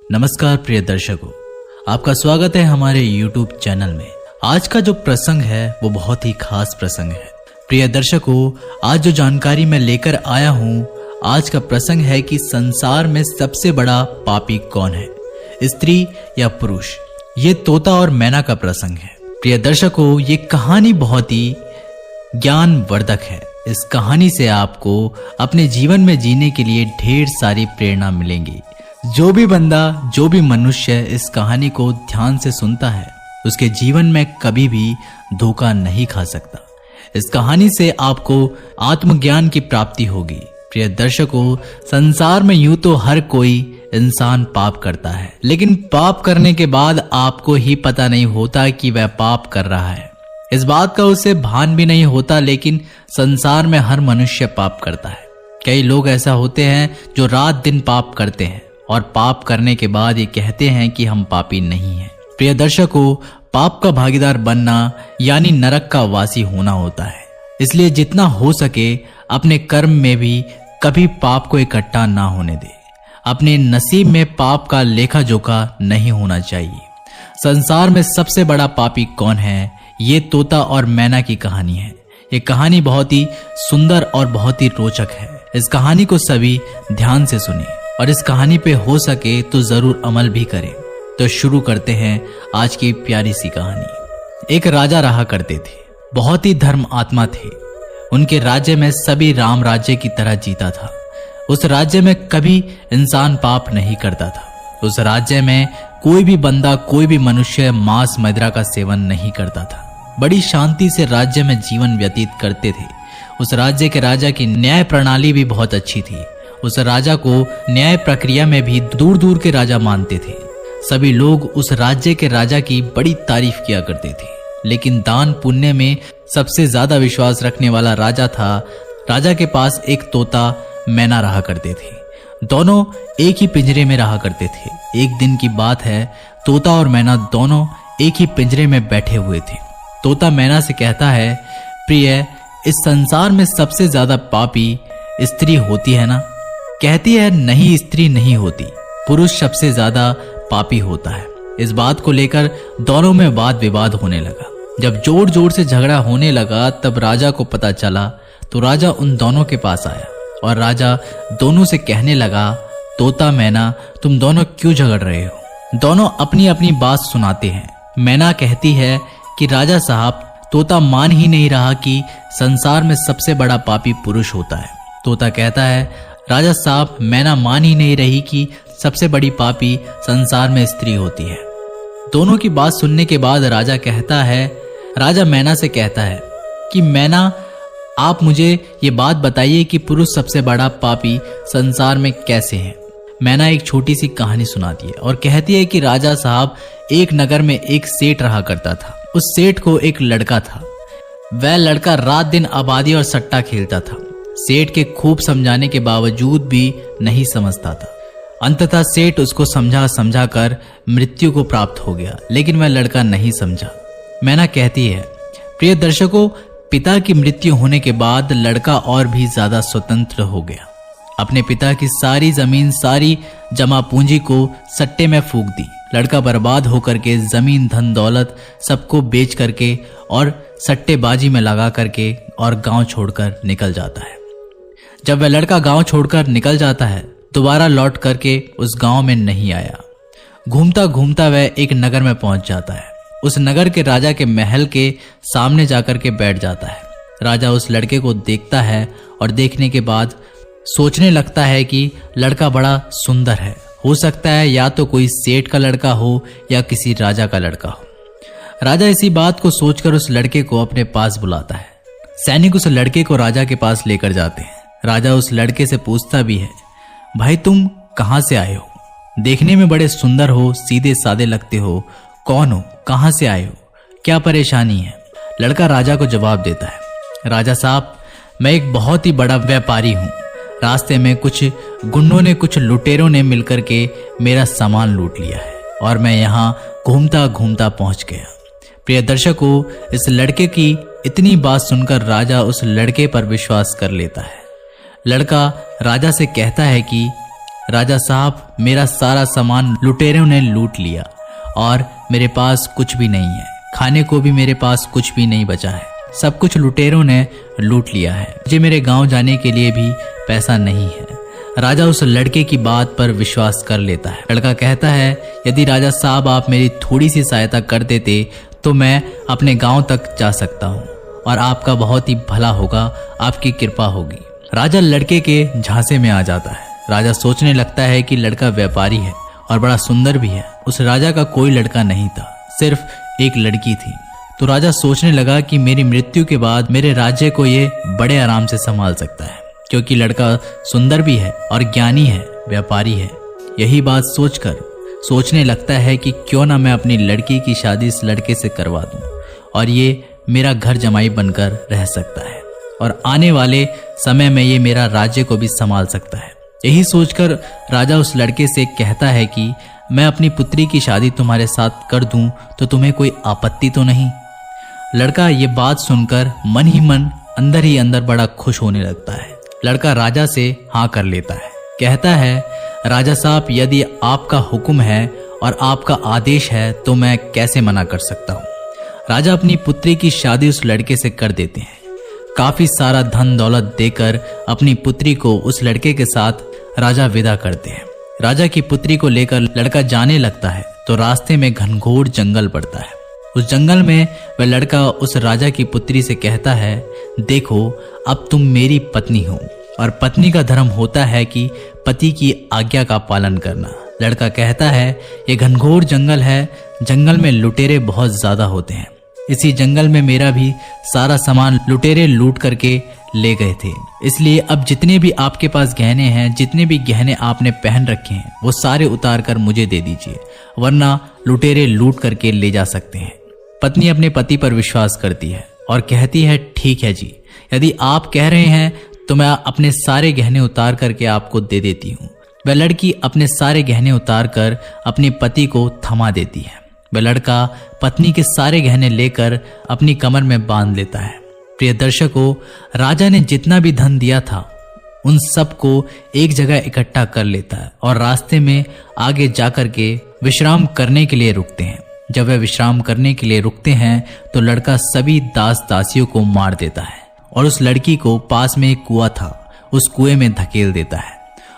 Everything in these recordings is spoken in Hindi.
नमस्कार प्रिय दर्शकों, आपका स्वागत है हमारे YouTube चैनल में। आज का जो प्रसंग है वो बहुत ही खास प्रसंग है। प्रिय दर्शकों, आज जो जानकारी मैं लेकर आया हूँ, आज का प्रसंग है कि संसार में सबसे बड़ा पापी कौन है, स्त्री या पुरुष। ये तोता और मैना का प्रसंग है। प्रिय दर्शकों, ये कहानी बहुत ही ज्ञानवर्धक है। इस कहानी से आपको अपने जीवन में जीने के लिए ढेर सारी प्रेरणा मिलेंगी। जो भी बंदा, जो भी मनुष्य इस कहानी को ध्यान से सुनता है, उसके जीवन में कभी भी धोखा नहीं खा सकता। इस कहानी से आपको आत्मज्ञान की प्राप्ति होगी। प्रिय दर्शकों, संसार में यूं तो हर कोई इंसान पाप करता है, लेकिन पाप करने के बाद आपको ही पता नहीं होता कि वह पाप कर रहा है। इस बात का उसे भान भी नहीं होता, लेकिन संसार में हर मनुष्य पाप करता है। कई लोग ऐसा होते हैं जो रात दिन पाप करते हैं और पाप करने के बाद ये कहते हैं कि हम पापी नहीं हैं। प्रिय दर्शकों, पाप का भागीदार बनना यानी नरक का वासी होना होता है। इसलिए जितना हो सके अपने कर्म में भी कभी पाप को इकट्ठा ना होने दे। अपने नसीब में पाप का लेखा जोखा नहीं होना चाहिए। संसार में सबसे बड़ा पापी कौन है, ये तोता और मैना की कहानी है। ये कहानी बहुत ही सुंदर और बहुत ही रोचक है। इस कहानी को सभी ध्यान से सुने और इस कहानी पे हो सके तो जरूर अमल भी करें। तो शुरू करते हैं आज की प्यारी सी कहानी। एक राजा रहा करते थे, बहुत ही धर्म आत्मा थे। उनके राज्य में सभी राम राज्य की तरह जीता था। उस राज्य में कभी इंसान पाप नहीं करता था। उस राज्य में कोई भी बंदा, कोई भी मनुष्य मांस मदिरा का सेवन नहीं करता था। बड़ी शांति से राज्य में जीवन व्यतीत करते थे। उस राज्य के राजा की न्याय प्रणाली भी बहुत अच्छी थी। उस राजा को न्याय प्रक्रिया में भी दूर दूर के राजा मानते थे। सभी लोग उस राज्य के राजा की बड़ी तारीफ किया करते थे। लेकिन दान पुण्य में सबसे ज्यादा विश्वास रखने वाला राजा था। राजा के पास एक तोता मैना रहा करते थे। दोनों एक ही पिंजरे में रहा करते थे। एक दिन की बात है, तोता और मैना दोनों एक ही पिंजरे में बैठे हुए थे। तोता मैना से कहता है, प्रिय, इस संसार में सबसे ज्यादा पापी स्त्री होती है ना? कहती है, नहीं, स्त्री नहीं होती, पुरुष सबसे ज्यादा पापी होता है। इस बात को लेकर दोनों में वाद विवाद होने लगा। जब जोर जोर से झगड़ा होने लगा तब राजा को पता चला, तो राजा उन दोनों के पास आया और राजा दोनों से कहने लगा, तोता मैना, तुम दोनों क्यों झगड़ रहे हो? दोनों अपनी अपनी बात सुनाते हैं। मैना कहती है कि राजा साहब, तोता मान ही नहीं रहा कि संसार में सबसे बड़ा पापी पुरुष होता है। तोता कहता है, राजा साहब, मैना मान ही नहीं रही कि सबसे बड़ी पापी संसार में स्त्री होती है। दोनों की बात सुनने के बाद राजा मैना से कहता है कि मैना, आप मुझे ये बात बताइए कि पुरुष सबसे बड़ा पापी संसार में कैसे है? मैना एक छोटी सी कहानी सुनाती है और कहती है कि राजा साहब, एक नगर में एक सेठ रहा करता था। उस सेठ को एक लड़का था। वह लड़का रात दिन आबादी और सट्टा खेलता था। सेठ के खूब समझाने के बावजूद भी नहीं समझता था। अंततः सेठ उसको समझा कर मृत्यु को प्राप्त हो गया, लेकिन वह लड़का नहीं समझा। मैना कहती है, प्रिय दर्शकों, पिता की मृत्यु होने के बाद लड़का और भी ज्यादा स्वतंत्र हो गया। अपने पिता की सारी जमीन, सारी जमा पूंजी को सट्टे में फूंक दी। लड़का बर्बाद होकर के जमीन, धन दौलत सबको बेच करके और सट्टेबाजी में लगा करके और गांव छोड़कर निकल जाता है। जब वह लड़का गांव छोड़कर निकल जाता है, दोबारा लौट करके उस गांव में नहीं आया। घूमता घूमता वह एक नगर में पहुंच जाता है। उस नगर के राजा के महल के सामने जाकर के बैठ जाता है। राजा उस लड़के को देखता है और देखने के बाद सोचने लगता है कि लड़का बड़ा सुंदर है। हो सकता है या तो कोई सेठ का लड़का हो या किसी राजा का लड़का हो। राजा इसी बात को सोचकर उस लड़के को अपने पास बुलाता है। सैनिक उस लड़के को राजा के पास लेकर जाते हैं। राजा उस लड़के से पूछता भी है, भाई तुम कहां से आए हो? देखने में बड़े सुंदर हो, सीधे सादे लगते हो। कौन हो? कहां से आए हो? क्या परेशानी है? लड़का राजा को जवाब देता है, राजा साहब, मैं एक बहुत ही बड़ा व्यापारी हूं। रास्ते में कुछ गुंडों ने, कुछ लुटेरों ने मिलकर के मेरा सामान लूट लिया है और मैं यहाँ घूमता घूमता पहुंच गया। प्रिय दर्शकों, इस लड़के की इतनी बात सुनकर राजा उस लड़के पर विश्वास कर लेता है। लड़का राजा से कहता है कि राजा साहब, मेरा सारा सामान लुटेरों ने लूट लिया और मेरे पास कुछ भी नहीं है। खाने को भी मेरे पास कुछ भी नहीं बचा है। सब कुछ लुटेरों ने लूट लिया है। मुझे मेरे गांव जाने के लिए भी पैसा नहीं है। राजा उस लड़के की बात पर विश्वास कर लेता है। लड़का कहता है, यदि राजा साहब आप मेरी थोड़ी सी सहायता कर देते तो मैं अपने गांव तक जा सकता हूँ और आपका बहुत ही भला होगा, आपकी कृपा होगी। राजा लड़के के झांसे में आ जाता है। राजा सोचने लगता है कि लड़का व्यापारी है और बड़ा सुंदर भी है। उस राजा का कोई लड़का नहीं था, सिर्फ एक लड़की थी। तो राजा सोचने लगा कि मेरी मृत्यु के बाद मेरे राज्य को ये बड़े आराम से संभाल सकता है, क्योंकि लड़का सुंदर भी है और ज्ञानी है, व्यापारी है। यही बात सोचकर सोचने लगता है कि क्यों ना मैं अपनी लड़की की शादी इस लड़के से करवा दूं और ये मेरा घर जमाई बनकर रह सकता है और आने वाले समय में ये मेरा राज्य को भी संभाल सकता है। यही सोचकर राजा उस लड़के से कहता है कि मैं अपनी पुत्री की शादी तुम्हारे साथ कर दूं तो तुम्हें कोई आपत्ति तो नहीं। लड़का ये बात सुनकर मन ही मन अंदर ही अंदर बड़ा खुश होने लगता है। लड़का राजा से हाँ कर लेता है। कहता है, राजा साहब, यदि आपका हुक्म है और आपका आदेश है तो मैं कैसे मना कर सकता हूँ। राजा अपनी पुत्री की शादी उस लड़के से कर देते हैं। काफी सारा धन दौलत देकर अपनी पुत्री को उस लड़के के साथ राजा विदा करते हैं। राजा की पुत्री को लेकर लड़का जाने लगता है तो रास्ते में घनघोर जंगल पड़ता है। उस जंगल में वह लड़का उस राजा की पुत्री से कहता है, देखो, अब तुम मेरी पत्नी हो और पत्नी का धर्म होता है कि पति की आज्ञा का पालन करना। लड़का कहता है, ये घनघोर जंगल है, जंगल में लुटेरे बहुत ज्यादा होते हैं। इसी जंगल में मेरा भी सारा सामान लुटेरे लूट करके ले गए थे, इसलिए अब जितने भी आपके पास गहने हैं, जितने भी गहने आपने पहन रखे हैं, वो सारे उतार कर मुझे दे दीजिए, वरना लुटेरे लूट करके ले जा सकते हैं। पत्नी अपने पति पर विश्वास करती है और कहती है, ठीक है जी, यदि आप कह रहे हैं तो मैं अपने सारे गहने उतार करके आपको दे देती हूँ। वह लड़की अपने सारे गहने उतार कर अपने पति को थमा देती है। वह लड़का पत्नी के सारे गहने लेकर अपनी कमर में बांध लेता है। प्रिय दर्शकों, राजा ने जितना भी धन दिया था उन सबको एक जगह इकट्ठा कर लेता है और रास्ते में आगे जाकर के विश्राम करने के लिए रुकते हैं। जब वह विश्राम करने के लिए रुकते हैं तो लड़का सभी दास दासियों को मार देता है और उस लड़की को पास में एक कुआं था, उस कुएं में धकेल देता है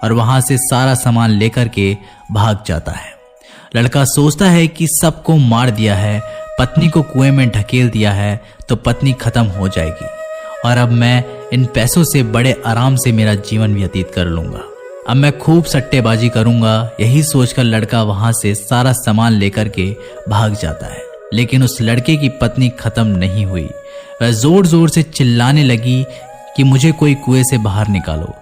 और वहां से सारा सामान लेकर के भाग जाता है। लड़का सोचता है कि सबको मार दिया है, पत्नी को कुएं में ढकेल दिया है तो पत्नी खत्म हो जाएगी और अब मैं इन पैसों से बड़े आराम से मेरा जीवन व्यतीत कर लूंगा। अब मैं खूब सट्टेबाजी करूंगा। यही सोचकर लड़का वहां से सारा सामान लेकर के भाग जाता है, लेकिन उस लड़के की पत्नी खत्म नहीं हुई। वह जोर जोर से चिल्लाने लगी कि मुझे कोई कुएं से बाहर निकालो।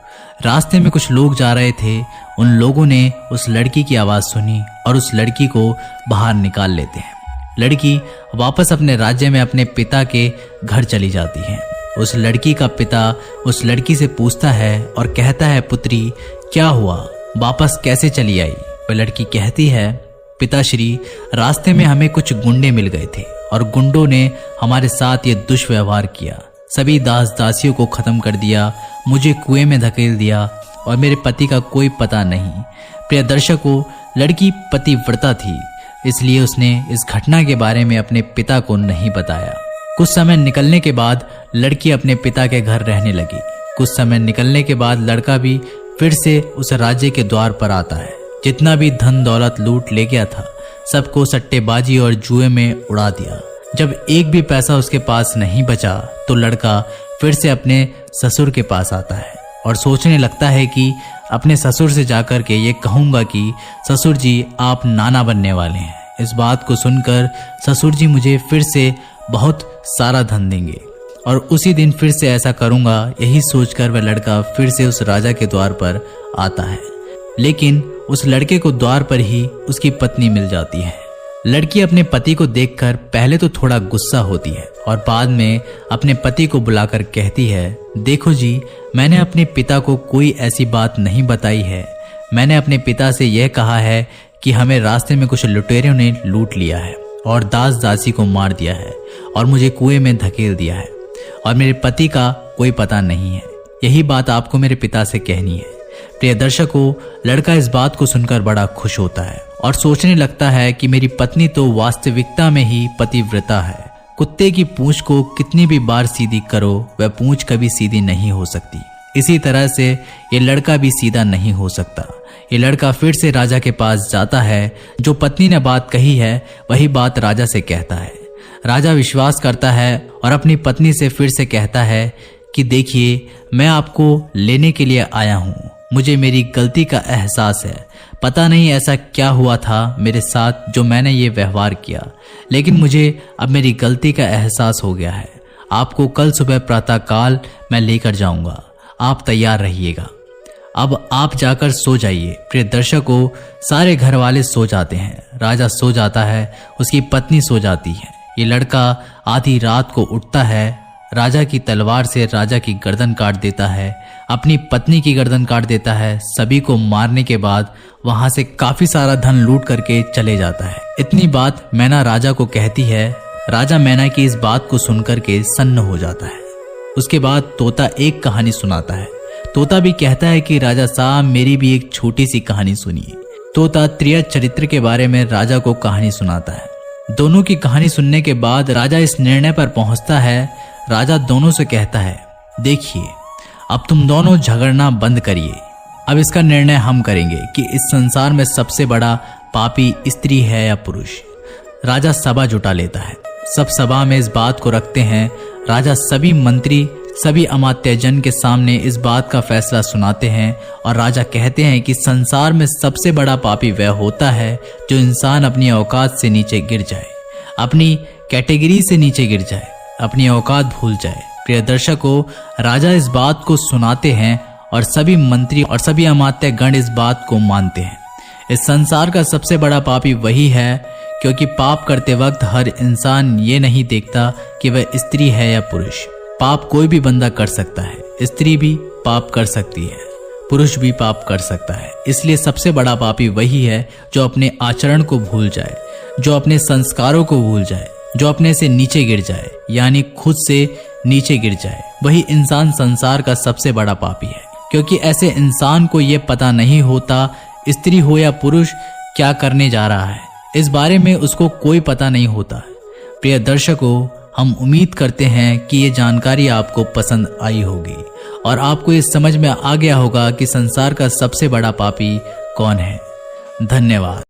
रास्ते में कुछ लोग जा रहे थे, उन लोगों ने उस लड़की की आवाज सुनी और उस लड़की को बाहर निकाल लेते हैं। लड़की वापस अपने राज्य में अपने पिता के घर चली जाती है। उस लड़की का पिता उस लड़की से पूछता है और कहता है, पुत्री, क्या हुआ, वापस कैसे चली आई? वह लड़की कहती है, पिताश्री, रास्ते में हमें कुछ गुंडे मिल गए थे और गुंडों ने हमारे साथ ये दुष्व्यवहार किया, सभी दास दासियों को खत्म कर दिया, मुझे कुएं में धकेल दिया और मेरे पति का कोई पता नहीं। प्रिय दर्शकों, लड़की पतिव्रता थी, इसलिए उसने इस घटना के बारे में अपने पिता को नहीं बताया। कुछ समय निकलने के बाद लड़की अपने पिता के घर रहने लगी। कुछ समय निकलने के बाद लड़का भी फिर से उस राज्य के द्वार पर आता है। जितना भी धन दौलत लूट ले गया था सबको सट्टेबाजी और जुए में उड़ा दिया। जब एक भी पैसा उसके पास नहीं बचा तो लड़का फिर से अपने ससुर के पास आता है और सोचने लगता है कि अपने ससुर से जाकर के ये कहूंगा कि ससुर जी, आप नाना बनने वाले हैं। इस बात को सुनकर ससुर जी मुझे फिर से बहुत सारा धन देंगे और उसी दिन फिर से ऐसा करूंगा। यही सोचकर वह लड़का फिर से उस राजा के द्वार पर आता है, लेकिन उस लड़के को द्वार पर ही उसकी पत्नी मिल जाती है। लड़की अपने पति को देखकर पहले तो थोड़ा गुस्सा होती है और बाद में अपने पति को बुलाकर कहती है, देखो जी, मैंने अपने पिता को कोई ऐसी बात नहीं बताई है। मैंने अपने पिता से यह कहा है कि हमें रास्ते में कुछ लुटेरों ने लूट लिया है और दास दासी को मार दिया है और मुझे कुएं में धकेल दिया है और मेरे पति का कोई पता नहीं है। यही बात आपको मेरे पिता से कहनी है। प्रिय दर्शकों, लड़का इस बात को सुनकर बड़ा खुश होता है और सोचने लगता है कि मेरी पत्नी तो वास्तविकता में ही पतिव्रता है। कुत्ते की पूंछ को कितनी भी बार सीधी करो, वह पूंछ कभी सीधी नहीं हो सकती। इसी तरह से ये लड़का भी सीधा नहीं हो सकता। ये लड़का फिर से राजा के पास जाता है। जो पत्नी ने बात कही है वही बात राजा से कहता है। राजा विश्वास करता है और अपनी पत्नी से फिर से कहता है कि देखिए, मैं आपको लेने के लिए आया हूँ। मुझे मेरी गलती का एहसास है। पता नहीं ऐसा क्या हुआ था मेरे साथ जो मैंने ये व्यवहार किया, लेकिन मुझे अब मेरी गलती का एहसास हो गया है। आपको कल सुबह प्रातःकाल मैं लेकर जाऊंगा। आप तैयार रहिएगा। अब आप जाकर सो जाइए। प्रिय दर्शकों, सारे घर वाले सो जाते हैं। राजा सो जाता है, उसकी पत्नी सो जाती है। ये लड़का आधी रात को उठता है, राजा की तलवार से राजा की गर्दन काट देता है, अपनी पत्नी की गर्दन काट देता है। सभी को मारने के बाद वहां से काफी सारा धन लूट करके चले जाता है। इतनी बात मैना राजा को कहती है। राजा मैना की इस बात को सुनकर के सन्न हो जाता है। उसके बाद तोता एक कहानी सुनाता है। तोता भी कहता है कि राजा साहब, मेरी भी एक छोटी सी कहानी सुनिए। तोता त्रिया चरित्र के बारे में राजा को कहानी सुनाता है। दोनों की कहानी सुनने के बाद राजा इस निर्णय पर पहुंचता है। राजा दोनों से कहता है, देखिए, अब तुम दोनों झगड़ना बंद करिए। अब इसका निर्णय हम करेंगे कि इस संसार में सबसे बड़ा पापी स्त्री है या पुरुष। राजा सभा जुटा लेता है। सब सभा में इस बात को रखते हैं। राजा सभी मंत्री, सभी अमात्यजन के सामने इस बात का फैसला सुनाते हैं और राजा कहते हैं कि संसार में सबसे बड़ा पापी वह होता है जो इंसान अपनी औकात से नीचे गिर जाए, अपनी कैटेगरी से नीचे गिर जाए, अपनी औकात भूल जाए। प्रिय दर्शकों, राजा इस बात को सुनाते हैं और सभी मंत्री और सभी अमात्य गण इस बात को मानते हैं। इस संसार का सबसे बड़ा पापी वही है, क्योंकि पाप करते वक्त हर इंसान ये नहीं देखता कि वह स्त्री है या पुरुष। पाप कोई भी बंदा कर सकता है। स्त्री भी पाप कर सकती है, पुरुष भी पाप कर सकता है। इसलिए सबसे बड़ा पापी वही है जो अपने आचरण को भूल जाए, जो अपने संस्कारों को भूल जाए, जो अपने से नीचे गिर जाए, यानी खुद से नीचे गिर जाए। वही इंसान संसार का सबसे बड़ा पापी है, क्योंकि ऐसे इंसान को यह पता नहीं होता स्त्री हो या पुरुष क्या करने जा रहा है। इस बारे में उसको कोई पता नहीं होता। प्रिय दर्शकों, हम उम्मीद करते हैं कि ये जानकारी आपको पसंद आई होगी और आपको ये समझ में आ गया होगा कि संसार का सबसे बड़ा पापी कौन है। धन्यवाद।